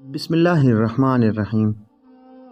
بسم اللہ الرحمن الرحیم۔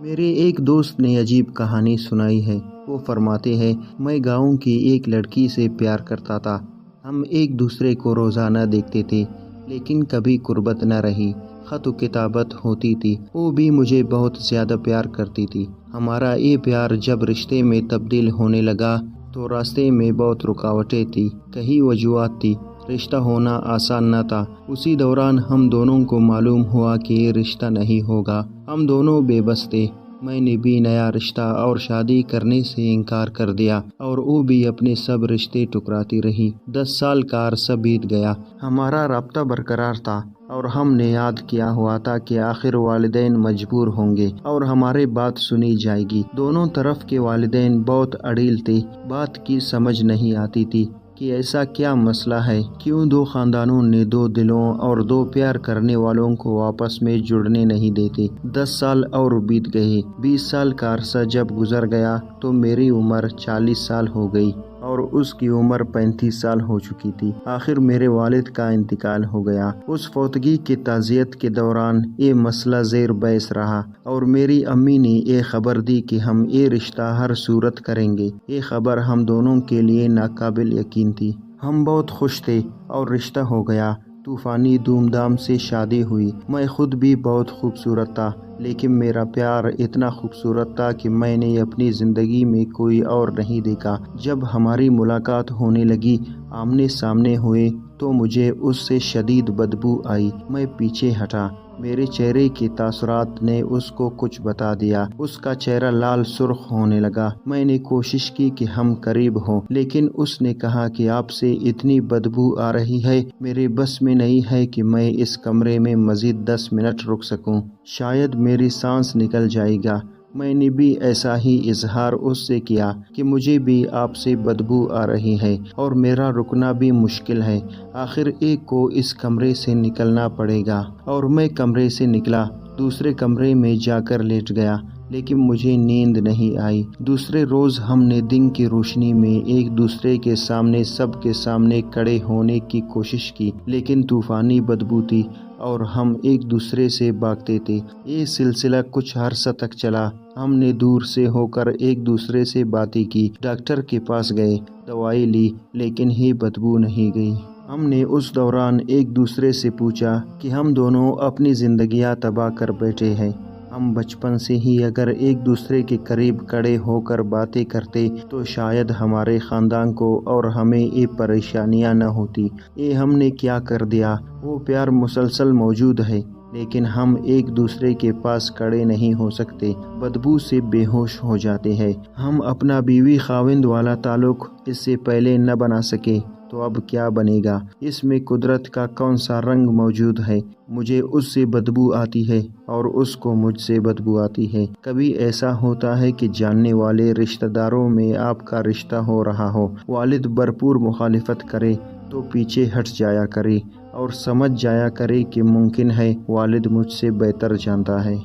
میرے ایک دوست نے عجیب کہانی سنائی ہے۔ وہ فرماتے ہیں، میں گاؤں کی ایک لڑکی سے پیار کرتا تھا۔ ہم ایک دوسرے کو روزانہ دیکھتے تھے، لیکن کبھی قربت نہ رہی۔ خط و کتابت ہوتی تھی۔ وہ بھی مجھے بہت زیادہ پیار کرتی تھی۔ ہمارا یہ پیار جب رشتے میں تبدیل ہونے لگا تو راستے میں بہت رکاوٹیں تھی، کئی وجوہات تھی۔ رشتہ ہونا آسان نہ تھا۔ اسی دوران ہم دونوں کو معلوم ہوا کہ یہ رشتہ نہیں ہوگا۔ ہم دونوں بے بس تھے۔ میں نے بھی نیا رشتہ اور شادی کرنے سے انکار کر دیا، اور وہ بھی اپنے سب رشتے ٹکراتی رہی۔ 10 سال کا عرصہ بیت گیا۔ ہمارا رابطہ برقرار تھا، اور ہم نے یاد کیا ہوا تھا کہ آخر والدین مجبور ہوں گے اور ہماری بات سنی جائے گی۔ دونوں طرف کے والدین بہت اڑیل تھے۔ بات کی سمجھ نہیں آتی تھی کہ ایسا کیا مسئلہ ہے، کیوں دو خاندانوں نے دو دلوں اور دو پیار کرنے والوں کو آپس میں جڑنے نہیں دیتے۔ 10 سال اور بیت گئے۔ 20 سال کا عرصہ جب گزر گیا تو میری عمر 40 سال ہو گئی اور اس کی عمر 35 سال ہو چکی تھی۔ آخر میرے والد کا انتقال ہو گیا۔ اس فوتگی کی تعزیت کے دوران یہ مسئلہ زیر بحث رہا، اور میری امی نے یہ خبر دی کہ ہم یہ رشتہ ہر صورت کریں گے۔ یہ خبر ہم دونوں کے لیے ناقابل یقین تھی۔ ہم بہت خوش تھے اور رشتہ ہو گیا۔ طوفانی دھوم دھام سے شادی ہوئی۔ میں خود بھی بہت خوبصورت تھا، لیکن میرا پیار اتنا خوبصورت تھا کہ میں نے اپنی زندگی میں کوئی اور نہیں دیکھا۔ جب ہماری ملاقات ہونے لگی، آمنے سامنے ہوئے، تو مجھے اس سے شدید بدبو آئی۔ میں پیچھے ہٹا۔ میرے چہرے کے تاثرات نے اس کو کچھ بتا دیا۔ اس کا چہرہ لال سرخ ہونے لگا۔ میں نے کوشش کی کہ ہم قریب ہوں، لیکن اس نے کہا کہ آپ سے اتنی بدبو آ رہی ہے، میرے بس میں نہیں ہے کہ میں اس کمرے میں مزید 10 منٹ رک سکوں۔ شاید میری سانس نکل جائے گا۔ میں نے بھی ایسا ہی اظہار اس سے کیا کہ مجھے بھی آپ سے بدبو آ رہی ہے اور میرا رکنا بھی مشکل ہے۔ آخر ایک کو اس کمرے سے نکلنا پڑے گا، اور میں کمرے سے نکلا، دوسرے کمرے میں جا کر لیٹ گیا، لیکن مجھے نیند نہیں آئی۔ دوسرے روز ہم نے دن کی روشنی میں ایک دوسرے کے سامنے سب کے سامنے کھڑے ہونے کی کوشش کی، لیکن طوفانی بدبو تھی اور ہم ایک دوسرے سے بھاگتے تھے۔ یہ سلسلہ کچھ عرصہ تک چلا۔ ہم نے دور سے ہو کر ایک دوسرے سے باتیں کی، ڈاکٹر کے پاس گئے، دوائی لی، لیکن ہی بدبو نہیں گئی۔ ہم نے اس دوران ایک دوسرے سے پوچھا کہ ہم دونوں اپنی زندگیاں تباہ کر بیٹھے ہیں۔ ہم بچپن سے ہی اگر ایک دوسرے کے قریب کھڑے ہو کر باتیں کرتے تو شاید ہمارے خاندان کو اور ہمیں یہ پریشانیاں نہ ہوتی۔ یہ ہم نے کیا کر دیا؟ وہ پیار مسلسل موجود ہے، لیکن ہم ایک دوسرے کے پاس کھڑے نہیں ہو سکتے، بدبو سے بے ہوش ہو جاتے ہیں۔ ہم اپنا بیوی خاوند والا تعلق اس سے پہلے نہ بنا سکے، تو اب کیا بنے گا؟ اس میں قدرت کا کون سا رنگ موجود ہے؟ مجھے اس سے بدبو آتی ہے اور اس کو مجھ سے بدبو آتی ہے۔ کبھی ایسا ہوتا ہے کہ جاننے والے رشتہ داروں میں آپ کا رشتہ ہو رہا ہو، والد بھرپور مخالفت کرے تو پیچھے ہٹ جایا کرے اور سمجھ جایا کرے کہ ممکن ہے والد مجھ سے بہتر جانتا ہے۔